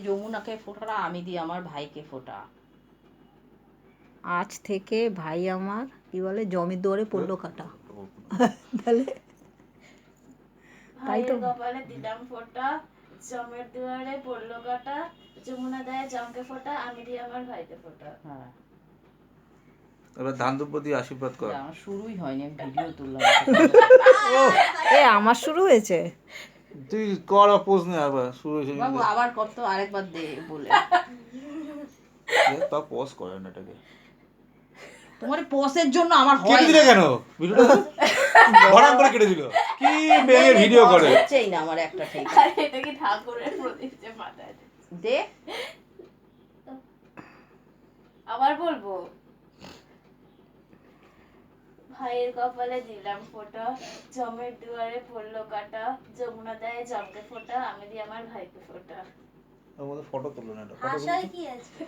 যমুনাকে ফোঁটা, আমি দিই আমার ভাইকে ফোঁটা। আজ থেকে ভাই আমার কি বলে জমির দুয়ারে পড়লো কাটা। তাহলে তাই তো ভাইয়ের কপালে দিলাম ফোঁটা, জমের দুয়ারে পড়লো কাটা, যমুনা দেয় জমকে ফোঁটা, আমি দিই আমার ভাইকে ফোঁটা। হ্যাঁ, এবার ধান দুব্ব দিয়ে আশীর্বাদ কর। আমার শুরুই হয়নি, আমি ভিডিও তুললাম। এ আমার শুরু হয়েছে। তুই কর পোজ নে আবার শুরু হয়েছে বাবু আবার কত, আরেকবার দে বলে। তা পজ করে না এটাকে তোমার পসের জন্য আমার হয় কেটে দিলে না। কেন ভিডিওটা ভরাম করে কেটে দিল কি বেঙে ভিডিও করে হচ্ছেই না আমার একটা ঠিক। আরে এটা কি ঠাকুরের প্রদীপ যে মাথায় দেয়? দে আবার বলবো, ভাইয়ের কপালে দিলাম ফোঁটা, জমের দুয়ারে পড়লো কাটা, যমুনা দেয় জমকে ফোঁটা, আমি দিই আমার ভাইকে ফোঁটা। আমাদের ফটো তুলো না এটা ভাষায় কি আছে